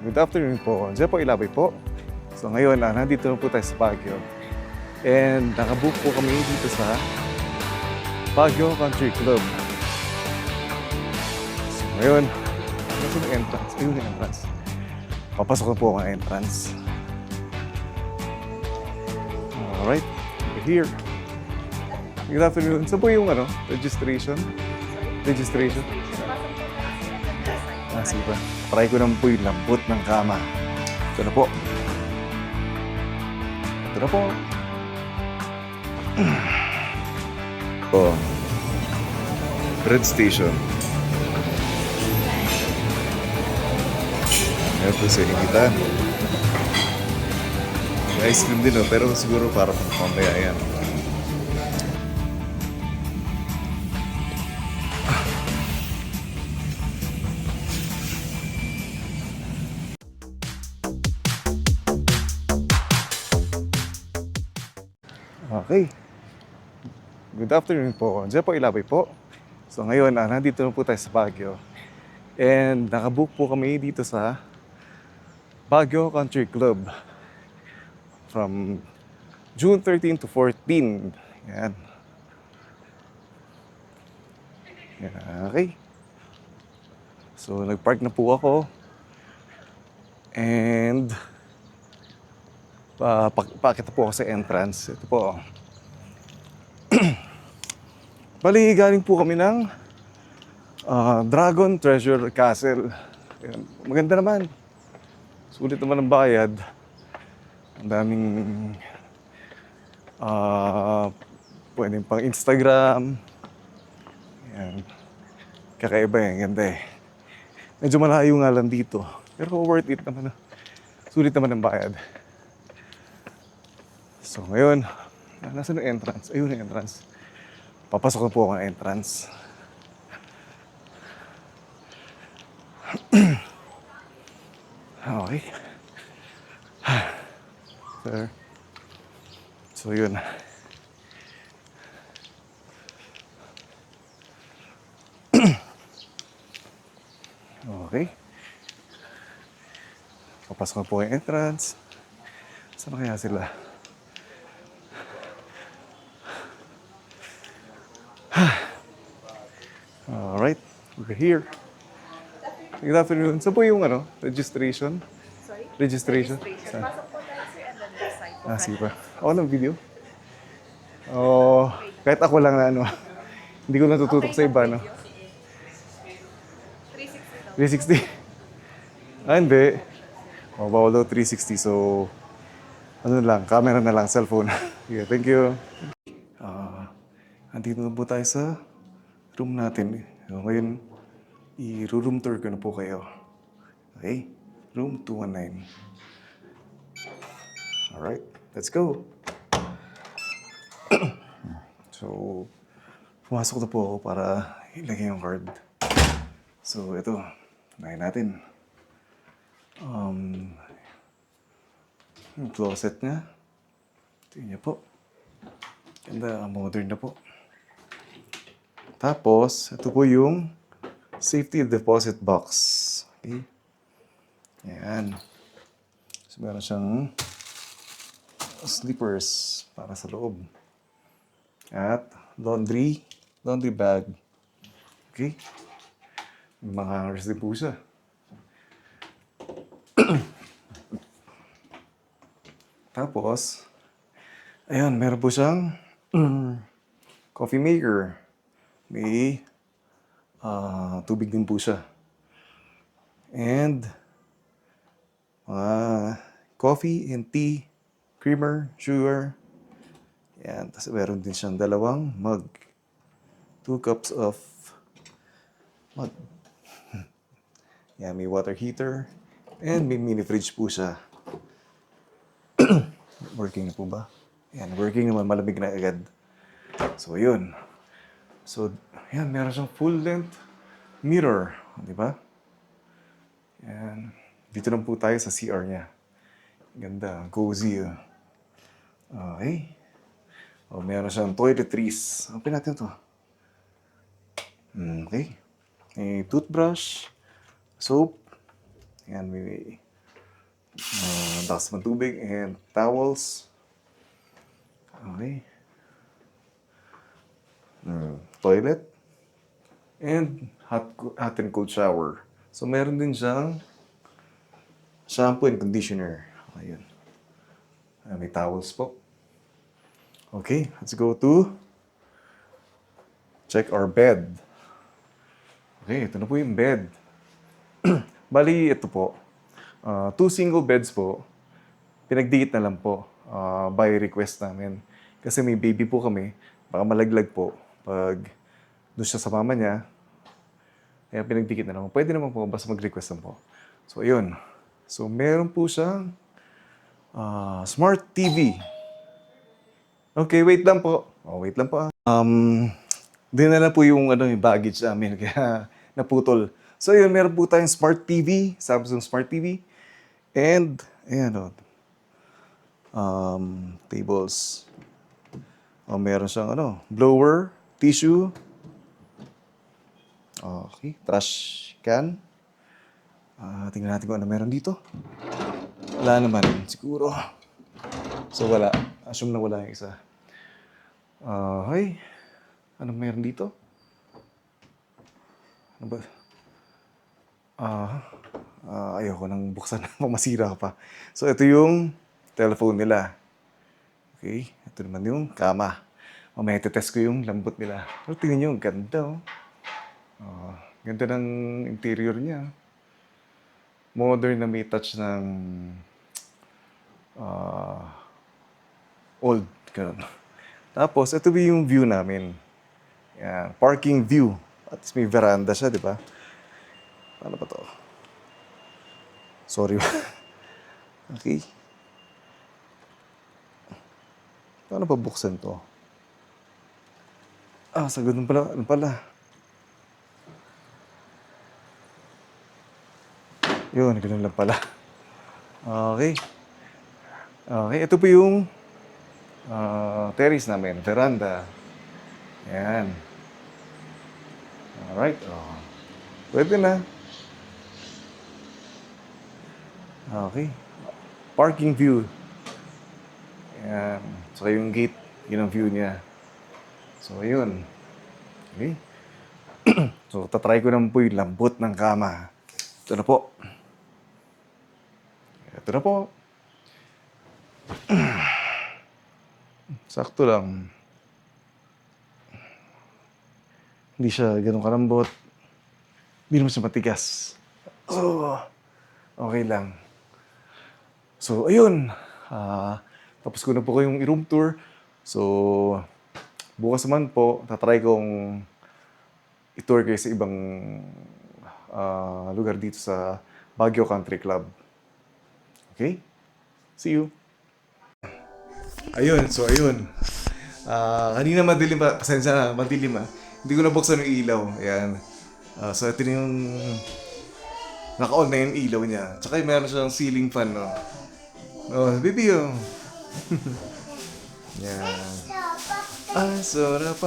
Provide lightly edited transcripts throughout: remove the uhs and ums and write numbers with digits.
Good afternoon po. Diyan po Ilabay po. So ngayon, nandito na po tayo sa Baguio. And nakabook po kami dito sa Baguio Country Club. So ngayon, nasa yung entrance. Ayun yung entrance. Papasok na po ako ang entrance. Alright, we're here. Good afternoon. Saan po yung registration? Registration? Sige pa. Try ko naman po yung lambot ng kama. Ito na po. Ito na po. Oh. Bread station. Ayan po sa initan. May ice cream din pero siguro para pang mamaya yan. Okay. Good afternoon po. Diyan po Ilabay po. So ngayon, nandito na po tayo sa Baguio. And nakabook po kami dito sa Baguio Country Club. From June 13 to 14. Yan. Yan. Okay. So nagpark na po ako. And pakita po ako sa entrance. Ito po. Bali, galing po kami ng Dragon Treasure Castle. Ayan. Maganda naman. Sulit naman ang bayad. Ang daming pwedeng pang Instagram. Ayan. Kakaiba eh. Ganda eh. Medyo malayo nga lang dito. Pero worth it naman. Sulit naman ang bayad. So ngayon, nasa yung entrance? Ayun yung entrance. Papasok na po ako ng entrance. Okay. Sir. So yun. Okay. Papasok na po yung entrance. Saan kaya sila? Alright, we're here. Good afternoon. Saan po yung registration? Sorry? Registration? Saan? Pasok po tayo sir and then this side po. Sige pa. Ako ng video? Oh, kahit ako lang na hindi ko natututok sa iba, no? 360 daw. 360? Hindi. Bawal daw 360, so lang, camera na lang, cellphone. Yeah, thank you. Andito na po tayo sa room natin. So, ngayon, i-room tour ko na po kayo. Okay? Room 219. Alright, let's go. So, pumasok na po ako para ilagay yung card. So, ito. Unahin natin. Yung closet niya. Tingnan niya po. Ganda, modern na po. Tapos, ito po yung safety deposit box. Okay? Ayan. So, meron siyang slippers para sa loob. At laundry bag. Okay? May mga hangers din po siya. Tapos, ayan, meron po siyang coffee maker. May tubig din po siya. And coffee and tea, creamer, sugar. Yan. Tapos meron din siyang dalawang mug. 2 cups of mug. Yan, may water heater. And may mini fridge po siya. Working na po ba? Yan, working naman. Malamig na agad. So, yun. So, yan, meron siyang full-length mirror. Di ba? Yan. Dito lang po tayo sa CR niya. Ganda, cozy. Okay. Meron siyang toiletries. Open natin to. Okay. May toothbrush, soap, yan, may Takas ng tubig and towels. Okay. Toilet. And hot and cold shower. So, meron din siyang shampoo and conditioner. Ayun. May towels po. Okay, let's go to check our bed. Okay, ito na po yung bed. Bali, ito po. 2 single beds po. Pinagdikit na lang po by request namin. Kasi may baby po kami. Baka malaglag po pag doon siya sa mama niya. Kaya pinagdikit na lang. Pwede naman po, basta mag-request lang po. So, ayun. So, meron po siyang smart TV. Okay, wait lang po. Wait lang po. Dinala po yung yung baggage namin, kaya naputol. So, yun, meron po tayong smart TV, Samsung Smart TV. And, ayan tables. Meron siyang blower, tissue. Okay, trash can. Tingnan natin kung ano meron dito. Wala naman, siguro. So, wala. Assume na wala yung isa. Okay. Ano meron dito? Ano ba? Ayoko nang buksan. Masira pa. So, ito yung telephone nila. Okay. Ito naman yung kama. Mamaya test ko yung lambot nila. Pero tingnan nyo, ang ganda ganda ng interior niya. Modern na may touch ng old. Ganun. Tapos, ito yung view namin. Yan, parking view. At least may veranda siya, di ba? Paano ba to? Sorry. Okay. Paano pa buksan to? Sa ganun pala. Ano pala? Yun, ganun lang pala. Okay. Okay, ito po yung terrace namin, veranda. Yan. Alright. Pwede na. Okay. Parking view. Yan. Saka yung gate, yun ang view niya. So, ayun. Okay. So, tatry ko naman po yung lambot ng kama. Ito na po. Ito na po. Sakto lang. Hindi siya ganun kalambot. Hindi naman siya matigas. So, okay lang. So, ayun. Tapos ko na po kayong i-room tour. So, bukas naman po, tatry kong i-tour kayo sa ibang lugar dito sa Baguio Country Club. Okay? See you. Ayun, so ayun. Kanina madilim pa. Pasensya na, madilim Hindi ko nabuksan yung ilaw. Ayan. So ito na yung naka-on na yung ilaw niya. Tsaka meron siyang ceiling fan, no? Baby, Yan. Sarap.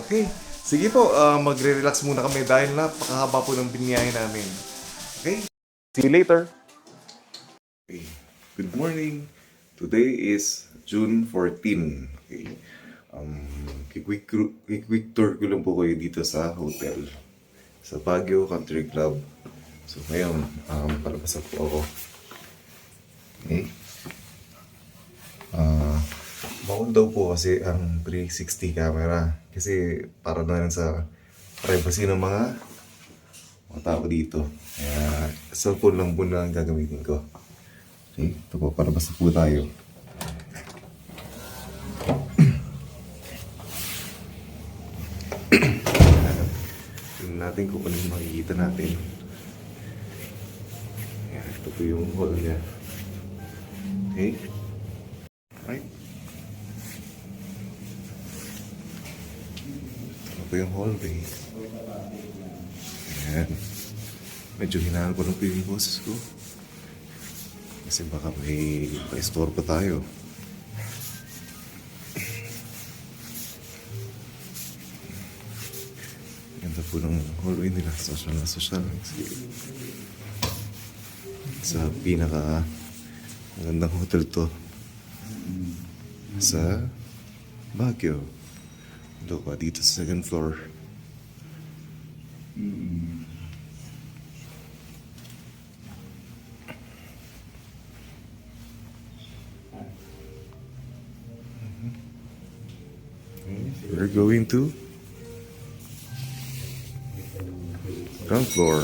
Okay. Sige po, magre-relax muna kami dahil napakahaba po ng binyahe namin. Okay? See you later. Okay. Good morning. Today is June 14. Okay. Quick tour ko lang po kayo dito sa hotel. Sa Baguio Country Club. So ngayon, palabas na po ako. Okay. Bawal daw po kasi ang 360 camera. Kasi para na rin sa privacy ng mga tao dito. Kaya cellphone lang po na ang gagamitin ko. Okay, ito po, palabas na po tayo. Tingnan natin kung ano yung makikita natin. Ayan, ito po yung hall niya. Okay. Right. Ito po yung hallway. Ayan. Medyo hinahan ko lang po yung boses ko. Kasi baka may pa-store pa tayo. Ganda po ng hallway nila. Social na social. sa pinaka magandang hotel to sa Baguio. Ito pa dito sa second floor. We're going to ground floor.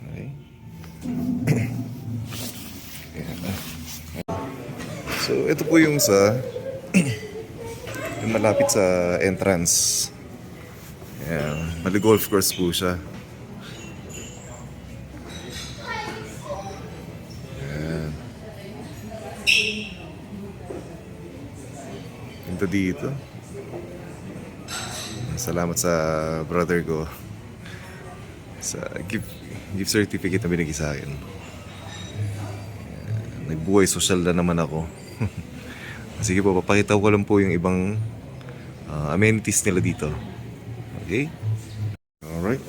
Okay. Ayan. So, ito po yung sa yung malapit sa entrance. Ayan. Mali golf course po siya. Ayan. Punta dito. Salamat sa brother ko sa gift certificate na binigay sa akin. Nagbuhay social na naman ako. Sige po, papakita ko lang po yung ibang amenities nila dito. Okay? Alright.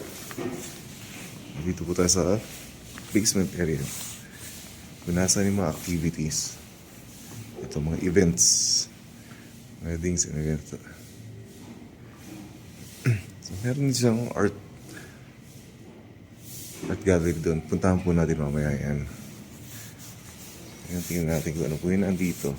Dito po tayo sa basement area. Kung nasa yung mga activities. Ito, mga events. Weddings and events. So, meron din siyang art gallery doon. Puntahan po natin mamaya yan. Tingnan natin kung ano po yun nandito.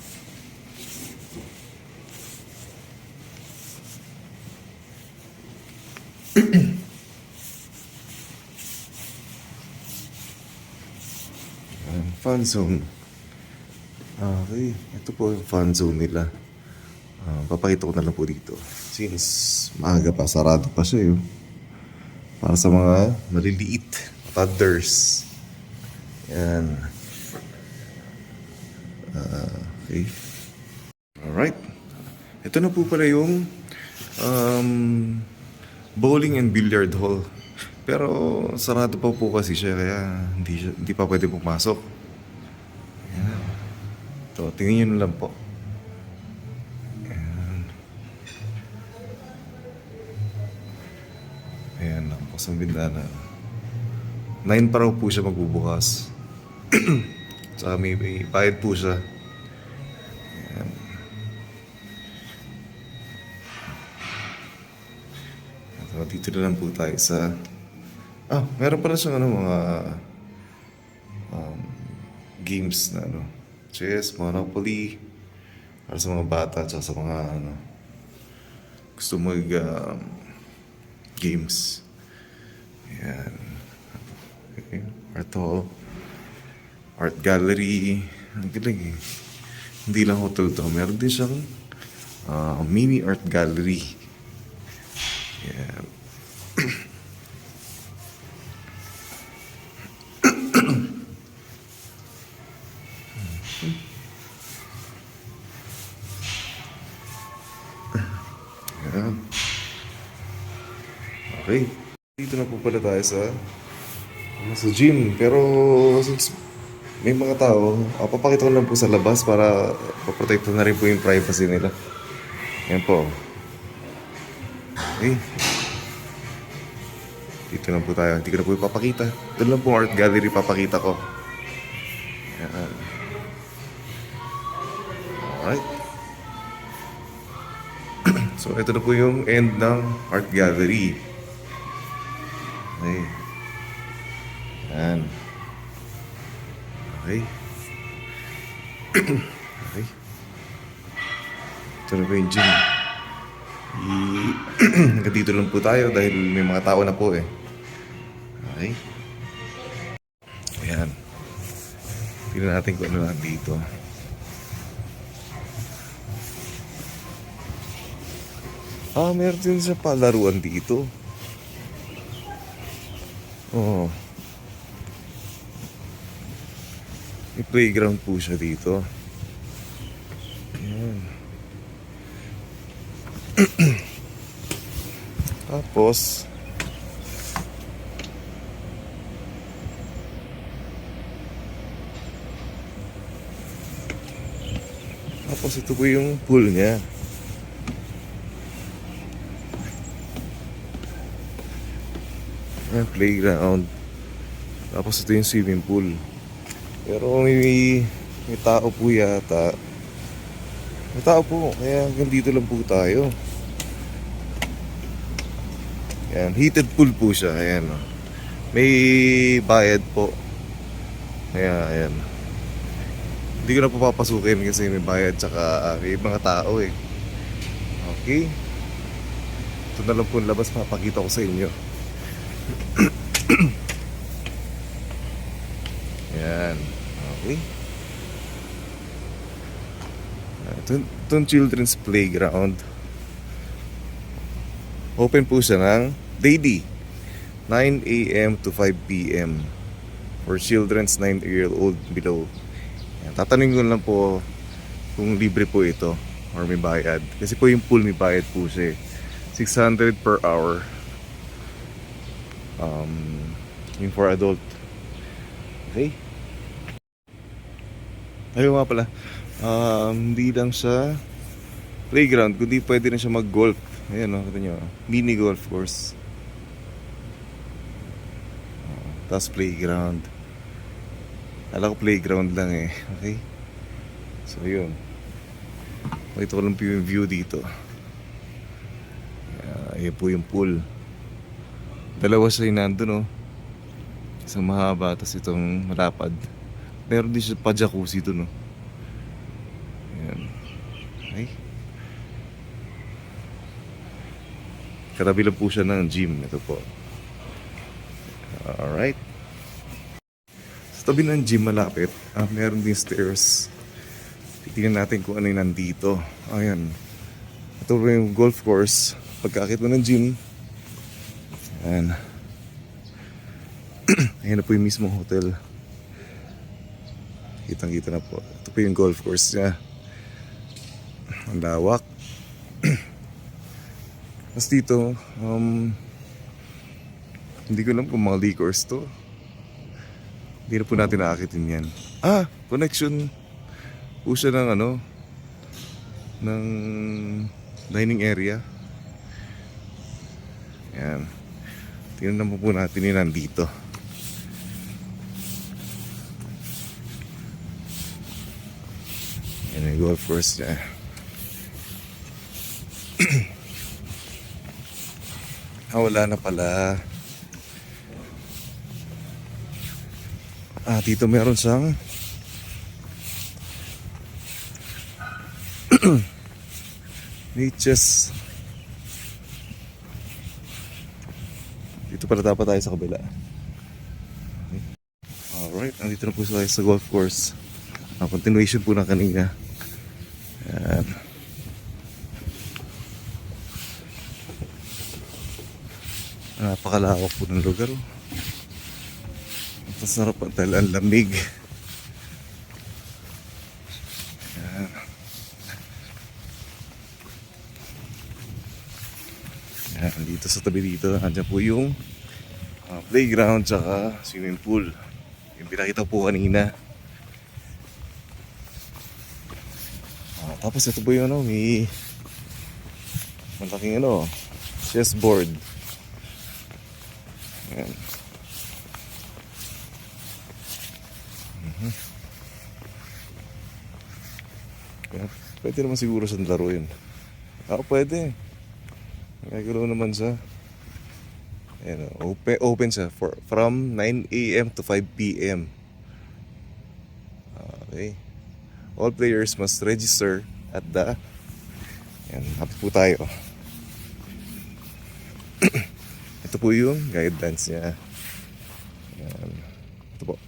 Fun zone. Okay, ito po yung fun zone nila. Papakita ko na lang po dito. Since maaga pa, sarado pa siya yun. Para sa mga maliliit, toddlers. Yan. Okay. Alright. Ito na po pala yung bowling and billiard hall. Pero sarado pa po kasi siya, kaya hindi pa pwede pumasok. Yan. Ito, tingnan nyo na lang po. Ayan, nakabukas ang bintana. 9 pa raw po siya magbubukas. Tsaka may bayad po siya. Ayan. At dito na lang po tayo sa... meron pala siyang mga games na chess, Monopoly, para sa mga bata, tsaka sa mga gusto games. Ayan. Okay. Art hall. Art gallery. Ang galing eh. Hindi lang hotel to. Meron din siyang mini art gallery. Ayan. Ayan. Okay. Dito na po pala tayo sa gym. Pero since may mga tao, papakita ko lang po sa labas para paprotekto na rin po yung privacy nila. Yan po. Okay. Dito na po tayo. Hindi ko na po ipapakita. Doon lang po art gallery papakita ko. Yan. Alright. So, ito na po yung end ng art gallery. Okay. Yan. Okay. Okay. Ito na po yung gym. Hanggang dito lang po tayo dahil may mga tao na po eh. Okay. Ayan. Tignan natin kung ano lang dito. Meron din sa palaruan dito. Oh. May playground po siya dito. Ayan. Tapos ito po yung pool niya. Playground. Tapos ito yung swimming pool. Pero may tao po yata. May tao po, kaya hanggang dito lang po tayo. Ayan, heated pool po siya. Ayan, oh. May bayad po. Kaya, ayan. Hindi ko na po papasukin kasi may bayad tsaka may mga tao eh. Okay. Ito na lang po ang labas, papakita ko sa inyo. Ayan. Okay. Itong children's playground. Open po siya ng daily 9 a.m. to 5 p.m. for children's 9-year-old below. Ayan, tatanungin ko lang po kung libre po ito or may bayad. Kasi po yung pool may bayad po siya eh. 600 per hour. Yung for adult. Okay. Ayun nga pala. Hindi lang siya playground, kundi pwede rin siya mag-golf. Ayan o, kita nyo. Mini golf course. Tapos playground. Alam ko playground lang eh. Okay? So yun. Pakita ko lang po yung view dito. Ayan po yung pool. Dalawa siya yung nandun oh. Isang mahaba, tapos itong malapad. Meron din siya pa jacuzzi dun oh. Ayan. Okay? Katabi lang po siya ng gym. Ito po. Alright. Sa tabi ng gym malapit, meron din stairs. Titingnan natin kung ano yung nandito. Ayan. Ito po yung golf course. Pagkakit mo ng gym. Ayan. Ayan na po yung mismong hotel. Kitang-kita na po. Ito po yung golf course niya. Ang lawak. Tapos dito, hindi ko alam kung mga liquors to. Hindi na po natin naakitin yan. Connection po siya ng ng dining area. Yan. Tingnan naman po natin yung nandito. Yan yung golf course niya. Wala na pala. Dito meron siyang niches. Dito pala dapat tayo sa kabila. Alright, nandito na po tayo sa golf course. Continuation po na kanina. Ayan. Napakalawak po ng lugar. Masarap dahil ang lamig. Ayan. Ayan, dito sa tabi dito, nandiyan po yung playground tsaka swimming pool. Yung pinakita po kanina. Tapos ito po yung may malaking chessboard. Ayan. Pwede naman siguro siyang laruin. Pwede. Nagagalaw naman siya. Ayan, open siya from 9 a.m. to 5 p.m. Okay. All players must register at the... Ayan, hapit po tayo. Ito po yung guidelines niya. Ayan. Ito po.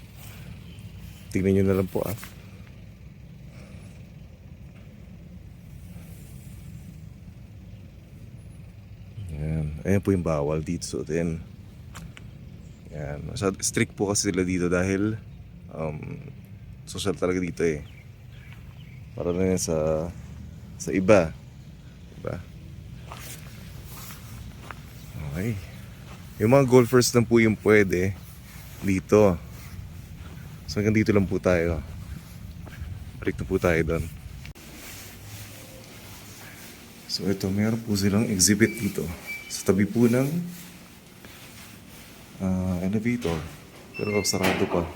Tingnan nyo na lang po Ayan po yung bawal dito suotin. Ayan. Strict po kasi sila dito dahil social talaga dito eh. Para na yan sa iba. Diba? Okay. Yung mga golfers lang po yung pwede dito. So hanggang dito lang po tayo. Balik na po tayo doon. So ito, meron po silang exhibit dito. Sa tabi po ng elevator. Pero sarado pa.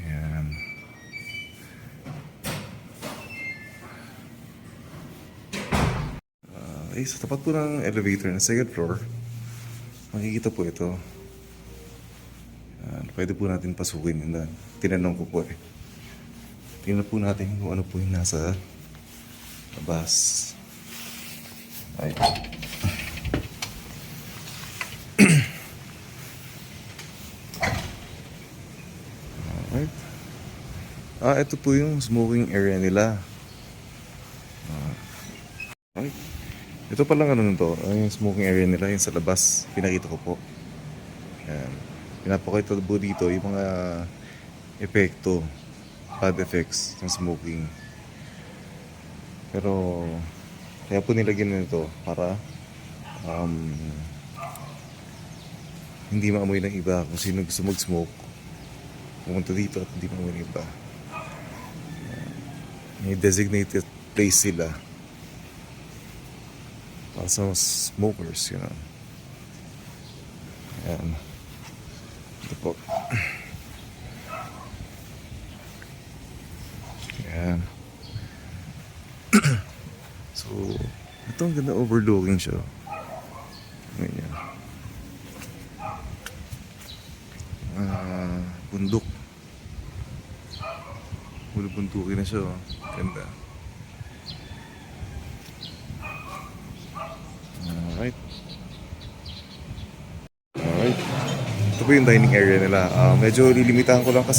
Ayan. Okay, sa tapat po ng elevator na second floor, makikita po ito. Pwede po natin pasukin yun. Tinanong ko po eh. Tingnan po natin kung ano po yung nasa labas. Ay. Alright. Ito po yung smoking area nila. Alright. Ito palang ano nito, yung smoking area nila, yung sa labas. Pinakita ko po. Ayan. Pinapakita po dito yung mga epekto, bad effects ng smoking. Pero, kaya po nilagyan nito para hindi maamoy ng iba. Kung sino gusto mag-smoke, pumunta dito at hindi maamoy ng iba. May designated place sila para sa smokers, you know. Ayan. Ito po. Ayan. So, ito ang ganda, overlooking siya. Ganyan. Bundok. Bundukin na siya. Ganda. Alright. Alright. Ito po yung dining area nila. Medyo lilimitahan ko lang kasi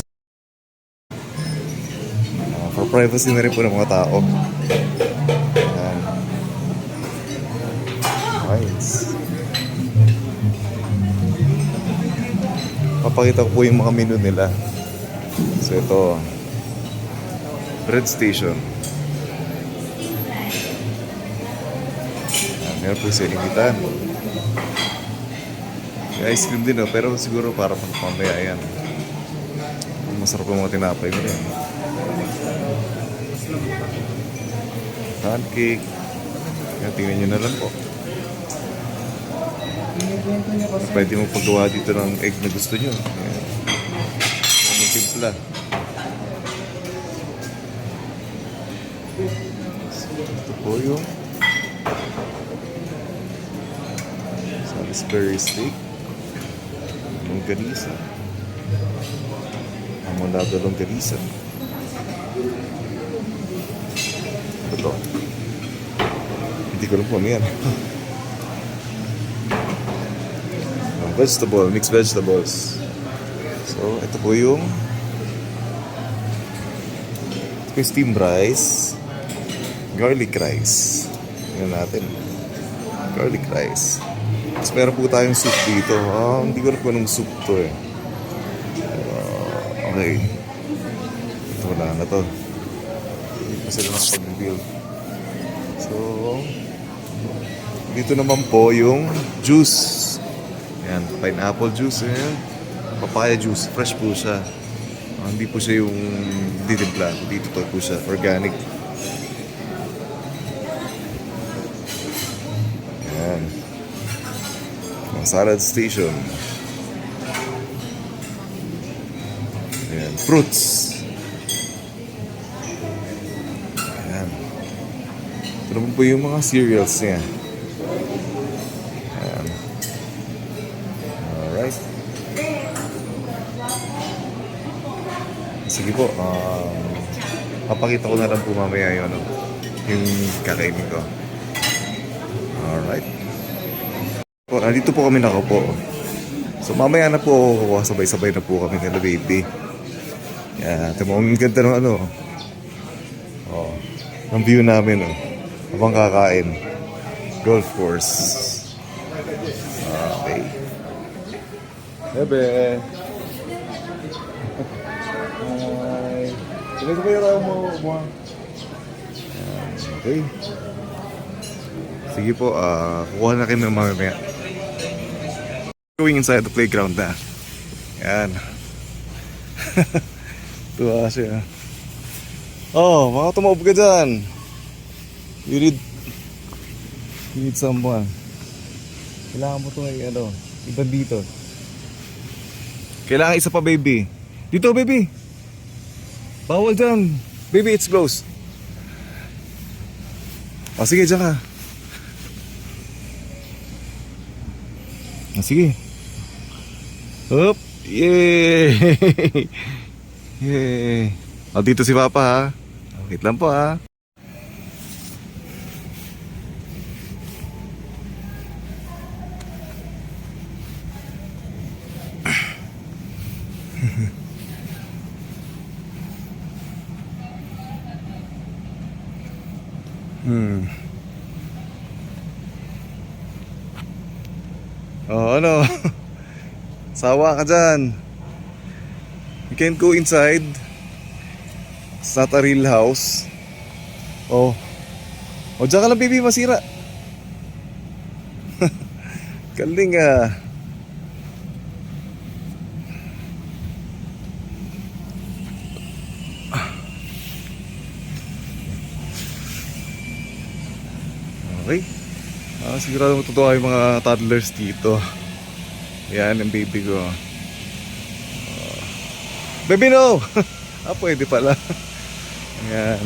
for privacy na rin po ng mga tao. Ayan. Alright. Papakita ko po yung mga menu nila. So ito, bread station. Meron po siya limitan. May ice cream din, pero siguro para pang-mamaya yan. Masarap yung mga tinapay mo rin. Pancake. Yan, tingnan nyo na lang po. Pwede mo paggawa dito ng egg na gusto nyo. Ayan. Yung timpla. Ito po yung Salisbury steak, longganisa, amonado longganisa. Ito. Hindi ko lang po yan. Vegetable, mixed vegetables. So, ito po yung steamed rice, garlic rice. Tingnan natin. Garlic rice. Tapos meron po tayong soup dito. Hindi ko na po anong soup to eh. Okay. Ito wala na to. Hindi pa sila nakapag-reveal. So, dito naman po yung juice. Yan, pineapple juice. Yan. Papaya juice. Fresh po siya. Hindi po siya yung ditimpla. Dito to po siya. Organic. Yan. Salad station. Ayan. Fruits. Ayan. Ito naman po yung mga cereals niya. Ayan. Alright. Sige po. Papakita ko na lang po mamaya yun. Yung kakainin ko. Alright. Nandito po kami nakaupo. So mamaya na po ako, sabay-sabay na po kami nila baby. Yan, ito mo, ang ganda ng ano. Oh, ang view namin habang kakain. Golf course. Okay. Bebe. Hi. Sige ko kayo mo. Okay. Sige po, kukuha na kayo ng mamaya. Going inside the playground na. Yan. Tuwa siya. Oh, baka tumawag ka dyan. You need someone. Kailangan mo ito iba dito. Kailangan isa pa, baby. Dito, baby. Bawal dyan. Baby, it's close. O, sige, dyan ka. O, sige. Hop. Yay! Yay! O, dito si Papa, ha. Wait lang po, ha. Oh, ano? Sawa ka dyan. You can't go inside. It's not a real house. Oh. Oh, dyan ka lang, baby. Masira. Galing ah. Okay. Sigurado matutuwa yung mga toddlers dito. Yan ang baby ko. Baby, no! Pwede pala. Yan.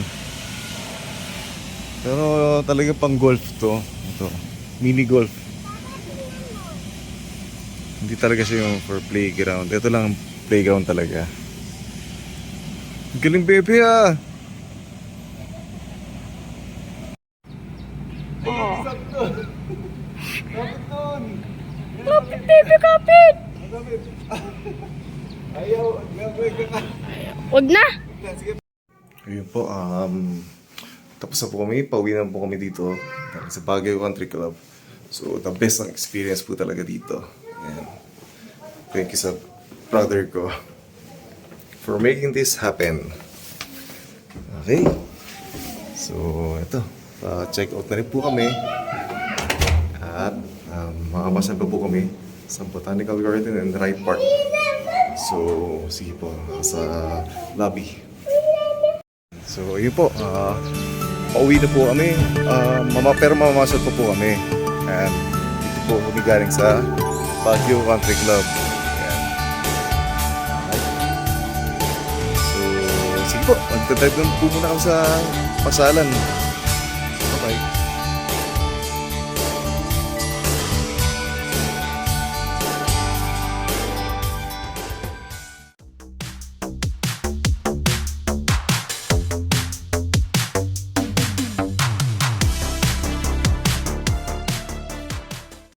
Pero talaga pang golf to. Ito. Mini golf. Hindi talaga siya yung for playground. Ito lang ang playground talaga. Galing, baby, ah! Kapit, baby, kapit! Ayaw, gagawin ka. Wag na! Ayun po, tapos na po kami, pauwi na po kami dito sa Baguio Country Club. So, the best ang experience po talaga dito. Ayan. Thank you sa brother ko for making this happen. Okay. So, ito. Check out na rin po kami. At makakapasan pa po kami sa Botanical Garden and Ride Park. So, sige po, sa lobby. So, yun po. Pauwi na po kami. Pero mamamasal pa po kami. And dito po kami galing sa Baguio Country Club. Ayan. So, sige po. Magdadagdag po muna kami sa pasalan.